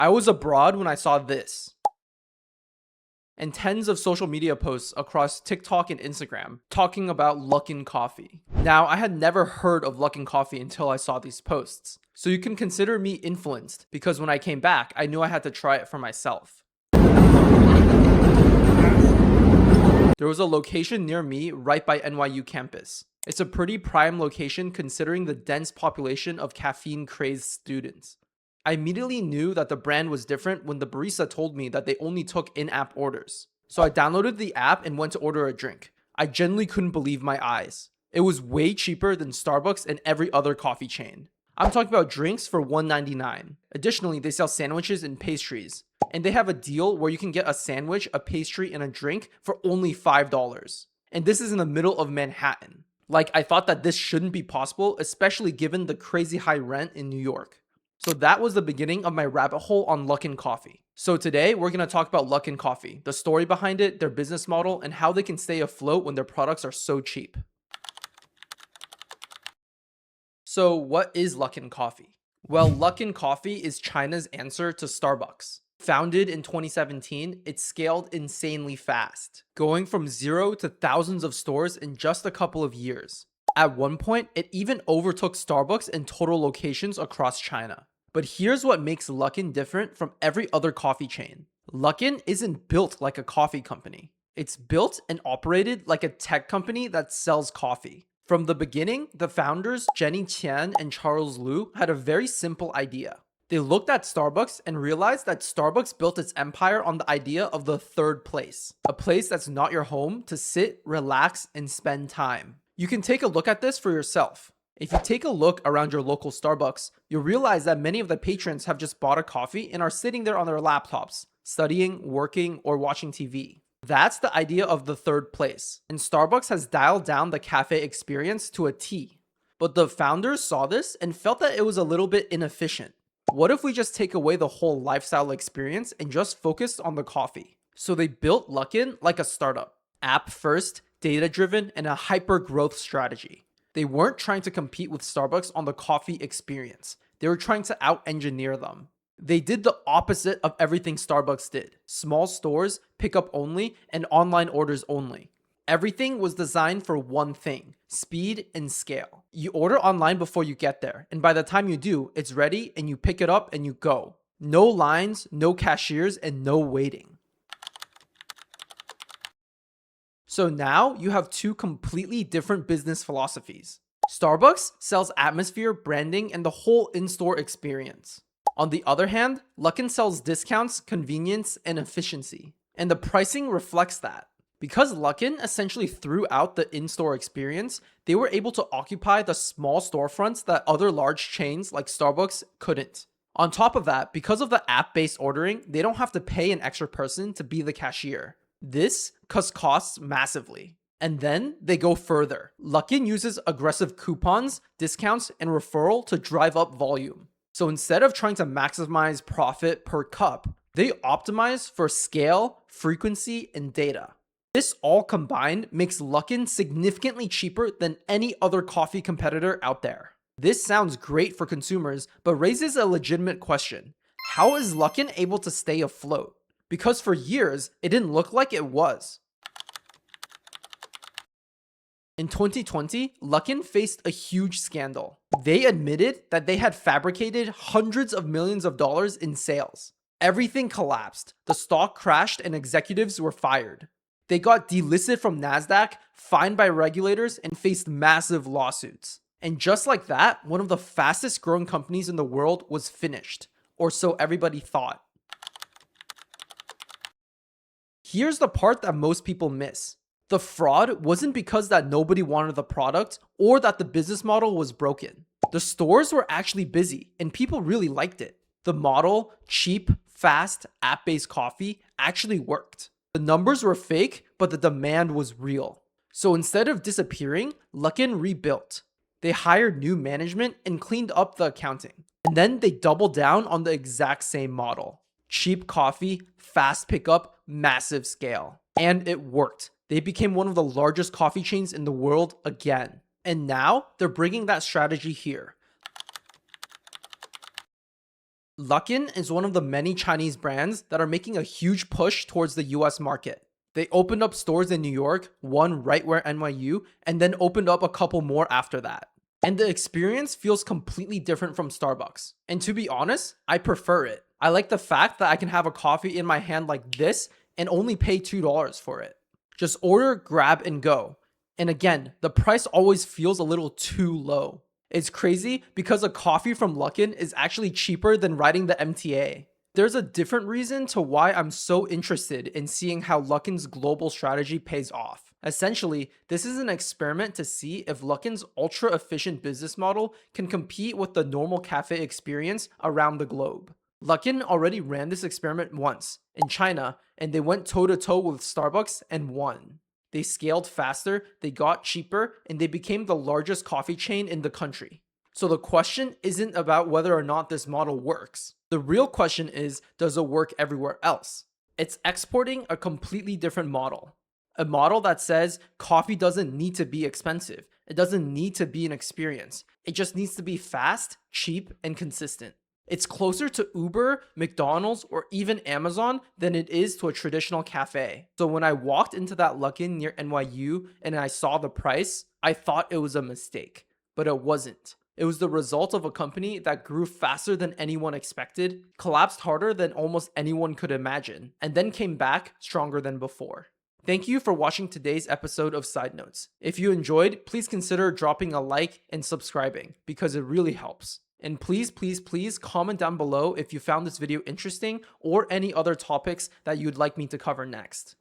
I was abroad when I saw this, and tens of social media posts across TikTok and Instagram talking about Luckin Coffee. Now, I had never heard of Luckin Coffee until I saw these posts, so you can consider me influenced because when I came back, I knew I had to try it for myself. There was a location near me right by NYU campus. It's a pretty prime location considering the dense population of caffeine-crazed students. I immediately knew that the brand was different when the barista told me that they only took in-app orders. So I downloaded the app and went to order a drink. I genuinely couldn't believe my eyes. It was way cheaper than Starbucks and every other coffee chain. I'm talking about drinks for $1.99. Additionally, they sell sandwiches and pastries. And they have a deal where you can get a sandwich, a pastry, and a drink for only $5. And this is in the middle of Manhattan. Like, I thought that this shouldn't be possible, especially given the crazy high rent in New York. So that was the beginning of my rabbit hole on Luckin Coffee. So today we're going to talk about Luckin Coffee, the story behind it, their business model, and how they can stay afloat when their products are so cheap. So what is Luckin Coffee? Well, Luckin Coffee is China's answer to Starbucks. Founded in 2017, it scaled insanely fast, going from 0 to thousands of stores in just a couple of years. At one point, it even overtook Starbucks in total locations across China. But here's what makes Luckin different from every other coffee chain. Luckin isn't built like a coffee company. It's built and operated like a tech company that sells coffee. From the beginning, the founders, Jenny Qian and Charles Liu, had a very simple idea. They looked at Starbucks and realized that Starbucks built its empire on the idea of the third place. A place that's not your home to sit, relax, and spend time. You can take a look at this for yourself. If you take a look around your local Starbucks, you'll realize that many of the patrons have just bought a coffee and are sitting there on their laptops, studying, working, or watching TV. That's the idea of the third place, and Starbucks has dialed down the cafe experience to a T. But the founders saw this and felt that it was a little bit inefficient. What if we just take away the whole lifestyle experience and just focus on the coffee? So they built Luckin like a startup. App first, data-driven, and a hyper-growth strategy. They weren't trying to compete with Starbucks on the coffee experience. They were trying to out-engineer them. They did the opposite of everything Starbucks did. Small stores, pickup only, and online orders only. Everything was designed for one thing: speed and scale. You order online before you get there, and by the time you do, it's ready and you pick it up and you go. No lines, no cashiers, and no waiting. So now you have two completely different business philosophies. Starbucks sells atmosphere, branding, and the whole in-store experience. On the other hand, Luckin sells discounts, convenience, and efficiency. And the pricing reflects that. Because Luckin essentially threw out the in-store experience, they were able to occupy the small storefronts that other large chains like Starbucks couldn't. On top of that, because of the app-based ordering, they don't have to pay an extra person to be the cashier. This cuts costs massively. And then they go further. Luckin uses aggressive coupons, discounts, and referral to drive up volume. So instead of trying to maximize profit per cup, they optimize for scale, frequency, and data. This all combined makes Luckin significantly cheaper than any other coffee competitor out there. This sounds great for consumers, but raises a legitimate question. How is Luckin able to stay afloat? Because for years, it didn't look like it was. In 2020, Luckin faced a huge scandal. They admitted that they had fabricated hundreds of millions of dollars in sales. Everything collapsed. The stock crashed and executives were fired. They got delisted from NASDAQ, fined by regulators, and faced massive lawsuits. And just like that, one of the fastest growing companies in the world was finished. Or so everybody thought. Here's the part that most people miss. The fraud wasn't because that nobody wanted the product or that the business model was broken. The stores were actually busy and people really liked it. The model, cheap, fast, app-based coffee, actually worked. The numbers were fake, but the demand was real. So instead of disappearing, Luckin rebuilt. They hired new management and cleaned up the accounting. And then they doubled down on the exact same model. Cheap coffee, fast pickup, massive scale. And it worked. They became one of the largest coffee chains in the world again. And now they're bringing that strategy here. Luckin is one of the many Chinese brands that are making a huge push towards the US market. They opened up stores in New York, one right where NYU, and then opened up a couple more after that. And the experience feels completely different from Starbucks. And to be honest, I prefer it. I like the fact that I can have a coffee in my hand like this and only pay $2 for it. Just order, grab, and go. And again, the price always feels a little too low. It's crazy because a coffee from Luckin is actually cheaper than riding the MTA. There's a different reason to why I'm so interested in seeing how Luckin's global strategy pays off. Essentially, this is an experiment to see if Luckin's ultra-efficient business model can compete with the normal cafe experience around the globe. Luckin already ran this experiment once, in China, and they went toe-to-toe with Starbucks and won. They scaled faster, they got cheaper, and they became the largest coffee chain in the country. So the question isn't about whether or not this model works. The real question is, does it work everywhere else? It's exporting a completely different model. A model that says coffee doesn't need to be expensive. It doesn't need to be an experience. It just needs to be fast, cheap, and consistent. It's closer to Uber, McDonald's, or even Amazon than it is to a traditional cafe. So when I walked into that Luckin near NYU and I saw the price, I thought it was a mistake, but it wasn't. It was the result of a company that grew faster than anyone expected, collapsed harder than almost anyone could imagine, and then came back stronger than before. Thank you for watching today's episode of Side Notes. If you enjoyed, please consider dropping a like and subscribing because it really helps. And please comment down below if you found this video interesting or any other topics that you'd like me to cover next.